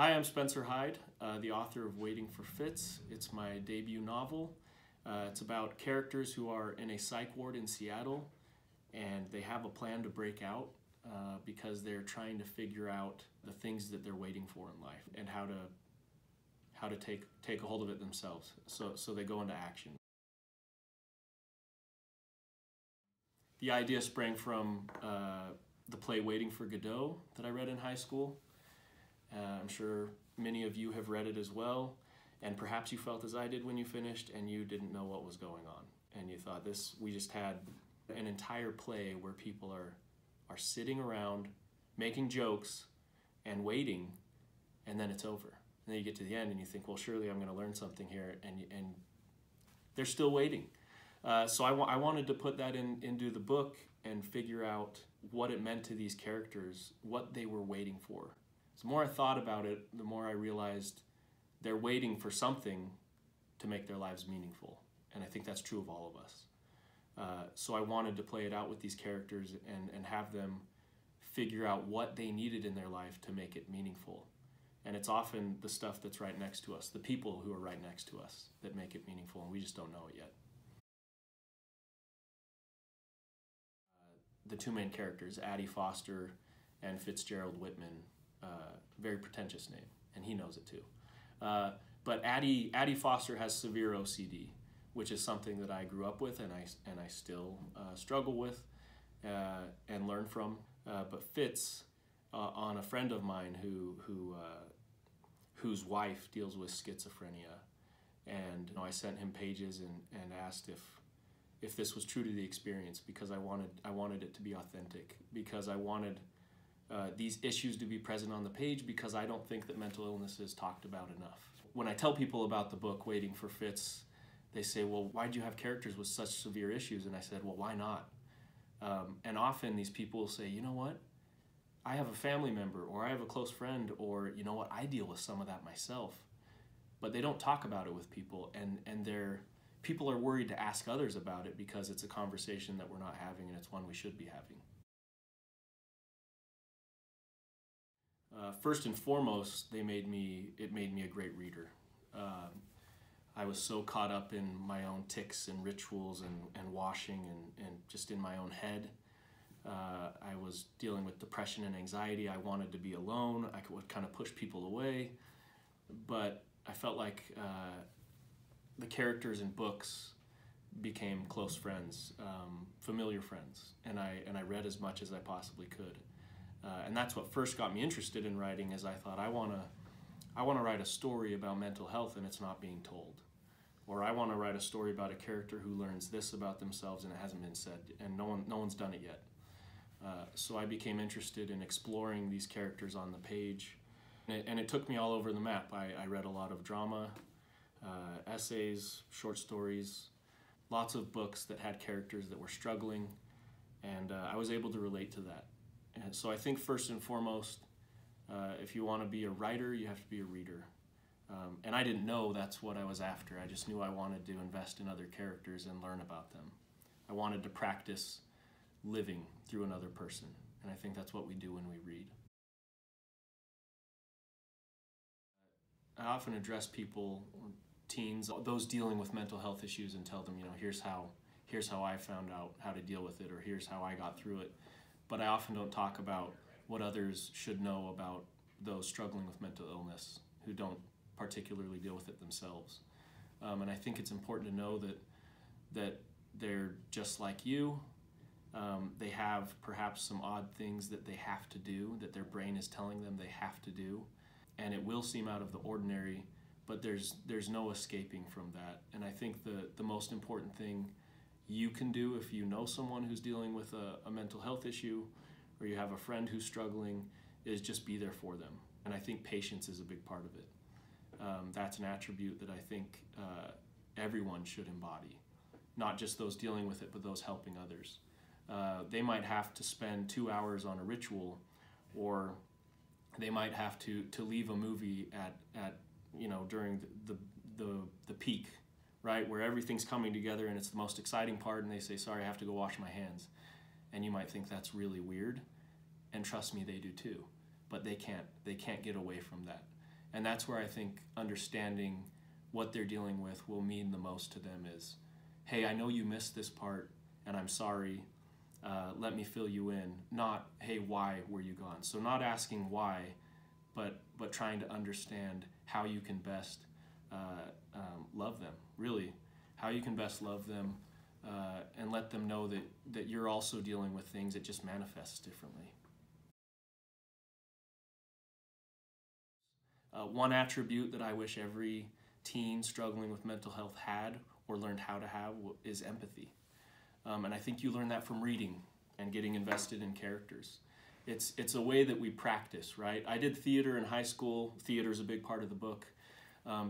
Hi, I'm Spencer Hyde, the author of Waiting for Fitz. It's my debut novel. It's about characters who are in a psych ward in Seattle, and they have a plan to break out because they're trying to figure out the things that they're waiting for in life and how to take a hold of it themselves. So they go into action. The idea sprang from the play Waiting for Godot that I read in high school. I'm sure many of you have read it as well, and perhaps you felt as I did when you finished and you didn't know what was going on. And you thought, we just had an entire play where people are sitting around making jokes and waiting, and then it's over. And then you get to the end and you think, well, surely I'm going to learn something here, and they're still waiting. So I wanted to put that into the book and figure out what it meant to these characters, what they were waiting for. The more I thought about it, the more I realized they're waiting for something to make their lives meaningful. And I think that's true of all of us. So I wanted to play it out with these characters and have them figure out what they needed in their life to make it meaningful. And it's often the stuff that's right next to us, the people who are right next to us, that make it meaningful, and we just don't know it yet. The two main characters, Addie Foster and Fitzgerald Whitman, very pretentious name, and he knows it too. But Addie Foster has severe OCD, which is something that I grew up with and I still struggle with and learn from. But Fitz, on a friend of mine whose wife deals with schizophrenia, and I sent him pages and asked if this was true to the experience, because I wanted it to be authentic, because I wanted these issues to be present on the page, because I don't think that mental illness is talked about enough. When I tell people about the book Waiting for Fitz, they say, well, why'd you have characters with such severe issues? And I said, well, why not? And often these people will say, you know what, I have a family member, or I have a close friend, or you know what, I deal with some of that myself. But they don't talk about it with people, and people are worried to ask others about it because it's a conversation that we're not having, and it's one we should be having. First and foremost, it made me a great reader. I was so caught up in my own tics and rituals and washing and just in my own head. I was dealing with depression and anxiety. I wanted to be alone. I would kind of push people away, but I felt like the characters in books became close friends, familiar friends, and I read as much as I possibly could. And that's what first got me interested in writing, is I thought I want to write a story about mental health and it's not being told. Or I want to write a story about a character who learns this about themselves and it hasn't been said, and no one's done it yet. So I became interested in exploring these characters on the page, and it took me all over the map. I read a lot of drama, essays, short stories, lots of books that had characters that were struggling, and I was able to relate to that. And so I think first and foremost, if you want to be a writer, you have to be a reader. And I didn't know that's what I was after. I just knew I wanted to invest in other characters and learn about them. I wanted to practice living through another person, and I think that's what we do when we read. I often address people, teens, those dealing with mental health issues, and tell them, here's how I found out how to deal with it, or here's how I got through it. But I often don't talk about what others should know about those struggling with mental illness who don't particularly deal with it themselves. And I think it's important to know that they're just like you. They have perhaps some odd things that they have to do, that their brain is telling them they have to do. And it will seem out of the ordinary, but there's no escaping from that. And I think the most important thing you can do if you know someone who's dealing with a mental health issue, or you have a friend who's struggling, is just be there for them. And I think patience is a big part of it. That's an attribute that I think everyone should embody, not just those dealing with it, but those helping others. They might have to spend 2 hours on a ritual, or they might have to leave a movie at during the peak, right, where everything's coming together and it's the most exciting part, and they say, sorry, I have to go wash my hands. And you might think that's really weird, and trust me, they do too. But they can't get away from that. And that's where I think understanding what they're dealing with will mean the most to them is, hey, I know you missed this part and I'm sorry. Let me fill you in. Not, hey, why were you gone? So not asking why, but trying to understand how you can best love them, really, how you can best love them and let them know that you're also dealing with things that just manifests differently. One attribute that I wish every teen struggling with mental health had or learned how to have is empathy. And I think you learn that from reading and getting invested in characters. It's a way that we practice, right? I did theater in high school. Theater is a big part of the book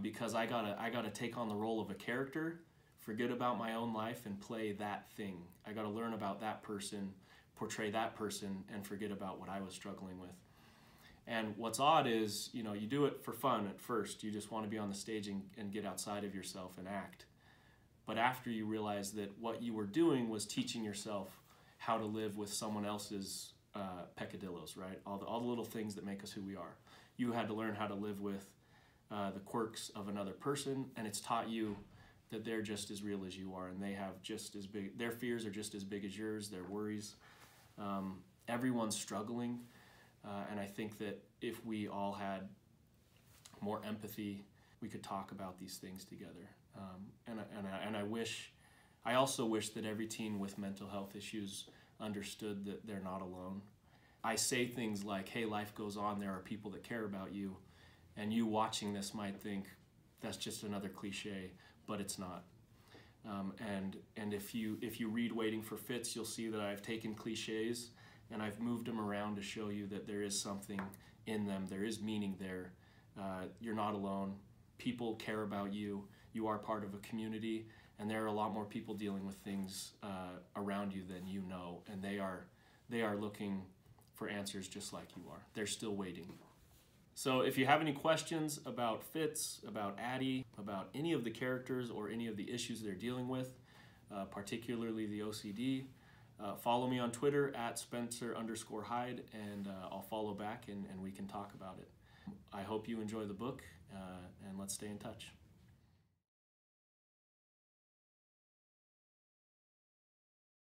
because I gotta take on the role of a character, forget about my own life, and play that thing. I gotta learn about that person, portray that person, and forget about what I was struggling with. And what's odd is, you do it for fun at first. You just want to be on the stage and get outside of yourself and act. But after you realize that what you were doing was teaching yourself how to live with someone else's peccadillos, right? All the little things that make us who we are. You had to learn how to live with the quirks of another person, and it's taught you that they're just as real as you are, and they have just as big, their fears are just as big as yours, their worries. Everyone's struggling, and I think that if we all had more empathy, we could talk about these things together. I also wish that every teen with mental health issues understood that they're not alone. I say things like, hey, life goes on, there are people that care about you, and you watching this might think that's just another cliche, but it's not. And if you read Waiting for Fitz, you'll see that I've taken cliches and I've moved them around to show you that there is something in them, there is meaning there. You're not alone. People care about you. You are part of a community, and there are a lot more people dealing with things around you than you know, and they are looking for answers just like you are. They're still waiting. So if you have any questions about Fitz, about Addie, about any of the characters or any of the issues they're dealing with, particularly the OCD, follow me on Twitter at Spencer_Hyde, and I'll follow back and we can talk about it. I hope you enjoy the book, and let's stay in touch.